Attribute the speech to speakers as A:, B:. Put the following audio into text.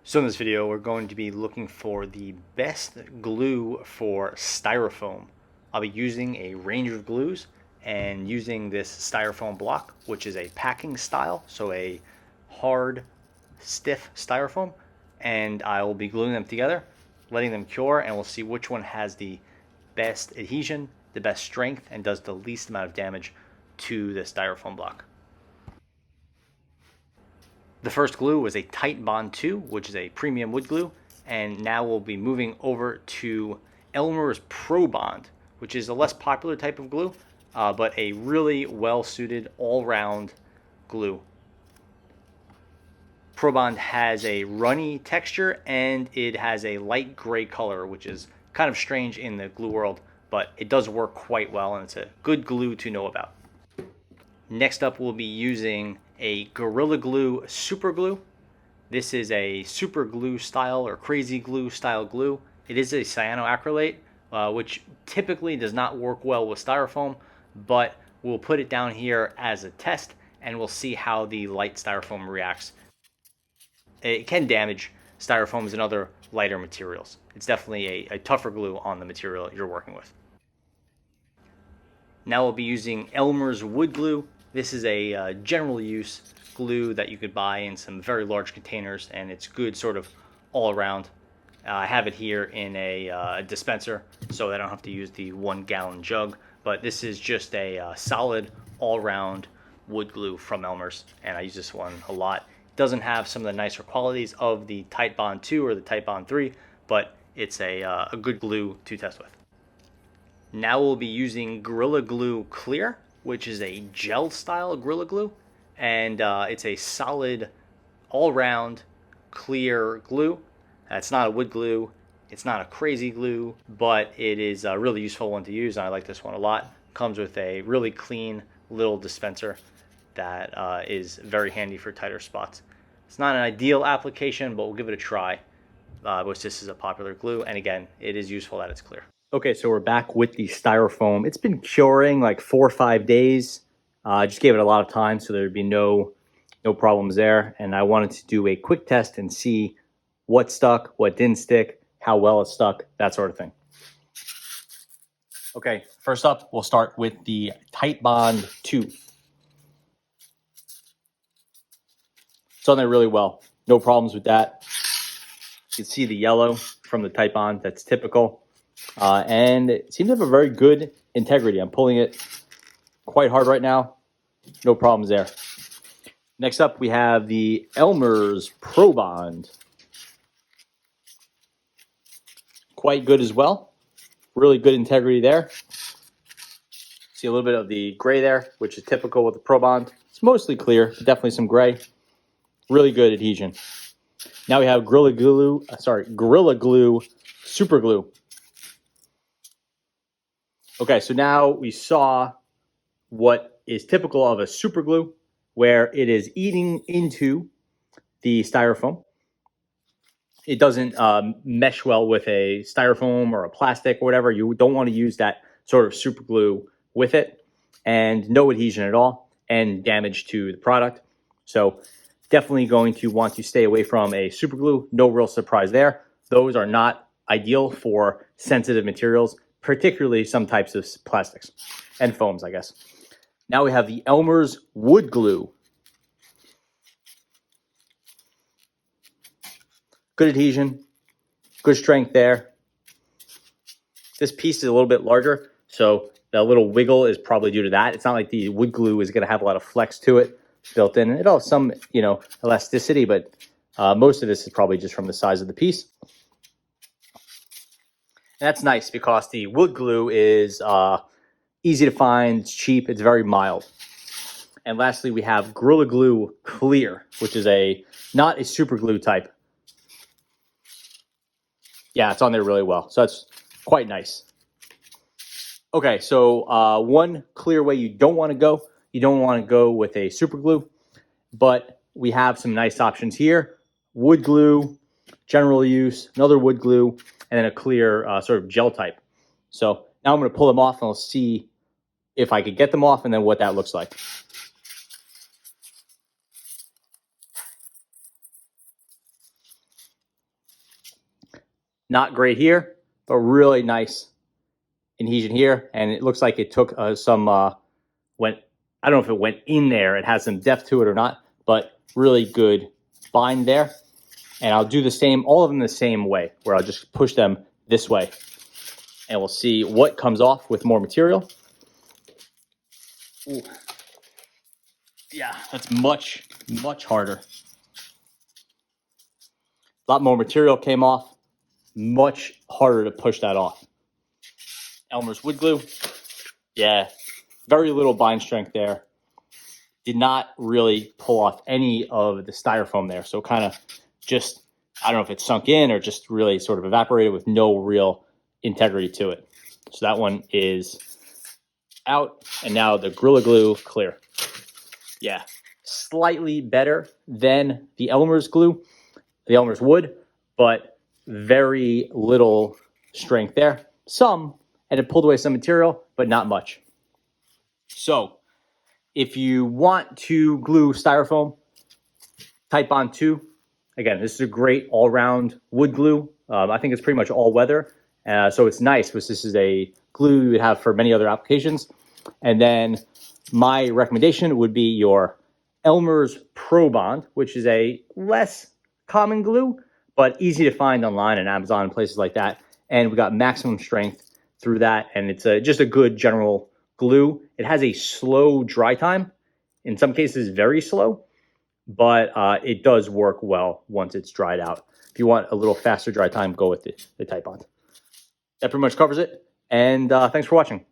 A: So in this video, we're going to be looking for the best glue for styrofoam. I'll be using a range of glues and using this styrofoam block, which is a packing style, so a hard, stiff styrofoam, and I will be gluing them together, letting them cure, and we'll see which one has the best adhesion, the best strength, and does the least amount of damage to the styrofoam block. The first glue was a Titebond 2, which is a premium wood glue, and now we'll be moving over to Elmer's Pro Bond, which is a less popular type of glue, but a really well-suited all-round glue. Pro Bond has a runny texture and it has a light gray color, which is kind of strange in the glue world, but it does work quite well and it's a good glue to know about. Next up, we'll be using a Gorilla Glue Super Glue. This is a super glue style or crazy glue style glue. It is a cyanoacrylate, which typically does not work well with styrofoam, but we'll put it down here as a test and we'll see how the light styrofoam reacts. It can damage styrofoams and other lighter materials. It's definitely a tougher glue on the material you're working with. Now we'll be using Elmer's Wood Glue. This is a general use glue that you could buy in some very large containers, and it's good sort of all around. I have it here in a dispenser so that I don't have to use the 1 gallon jug, but this is just a solid all around wood glue from Elmer's, and I use this one a lot. It doesn't have some of the nicer qualities of the Titebond 2 or the Titebond 3, but it's a good glue to test with. Now we'll be using Gorilla Glue Clear, which is a gel style Gorilla Glue, and it's a solid all-round clear glue. It's not a wood glue, it's not a crazy glue, but it is a really useful one to use, and I like this one a lot. Comes with a really clean little dispenser that is very handy for tighter spots. It's not an ideal application, but we'll give it a try, which this is a popular glue, and again, it is useful that it's clear. Okay, so we're back with the styrofoam. It's been curing like 4 or 5 days. I just gave it a lot of time, so there'd be no problems there. And I wanted to do a quick test and see what stuck, what didn't stick, how well it stuck, that sort of thing. Okay, first up, we'll start with the Titebond 2. It's on there really well. No problems with that. You can see the yellow from the Titebond. That's typical. And it seems to have a very good integrity. I'm pulling it quite hard right now. No problems there. Next up, we have the Elmer's Pro Bond. Quite good as well. Really good integrity there. See a little bit of the gray there, which is typical with the Pro Bond. It's mostly clear, but definitely some gray. Really good adhesion. Now we have Gorilla Glue Super Glue. Okay, so now we saw what is typical of a super glue, where it is eating into the styrofoam. It doesn't mesh well with a styrofoam or a plastic or whatever. You don't want to use that sort of super glue with it, and no adhesion at all, and damage to the product. So definitely going to want to stay away from a super glue. No real surprise there. Those are not ideal for sensitive materials, particularly some types of plastics and foams, I guess. Now we have the Elmer's Wood Glue. Good adhesion, good strength there. This piece is a little bit larger, so that little wiggle is probably due to that. It's not like the wood glue is going to have a lot of flex to it built in. It'll have some, elasticity, but most of this is probably just from the size of the piece. And that's nice because the wood glue is easy to find, it's cheap, it's very mild. And lastly, we have Gorilla Glue Clear, which is not a super glue type. Yeah, it's on there really well. So that's quite nice. Okay, so one clear way you don't want to go with a super glue, but we have some nice options here. Wood glue, general use, another wood glue, and then a clear sort of gel type. So now I'm going to pull them off and I'll see if I could get them off and then what that looks like. Not great here, but really nice adhesion here. And it looks like it took some, I don't know if it went in there. It has some depth to it or not, but really good bind there. And I'll do the same, all of them the same way, where I'll just push them this way. And we'll see what comes off with more material. Ooh. Yeah, that's much, much harder. A lot more material came off. Much harder to push that off. Elmer's wood glue. Yeah, very little bind strength there. Did not really pull off any of the styrofoam there. So kind of just, I don't know if it sunk in or just really sort of evaporated with no real integrity to it. So that one is out. And now the Gorilla Glue clear. Yeah, slightly better than the Elmer's glue, the Elmer's wood, but very little strength there. Some, and it pulled away some material, but not much. So if you want to glue styrofoam, Titebond 2, again, this is a great all-round wood glue. I think it's pretty much all-weather, so it's nice because this is a glue you would have for many other applications. And then my recommendation would be your Elmer's Pro Bond, which is a less common glue, but easy to find online and Amazon and places like that. And we got maximum strength through that, and it's just a good general glue. It has a slow dry time, in some cases very slow, but it does work well once it's dried out. If you want a little faster dry time, go with the Titebond. That pretty much covers it, and thanks for watching.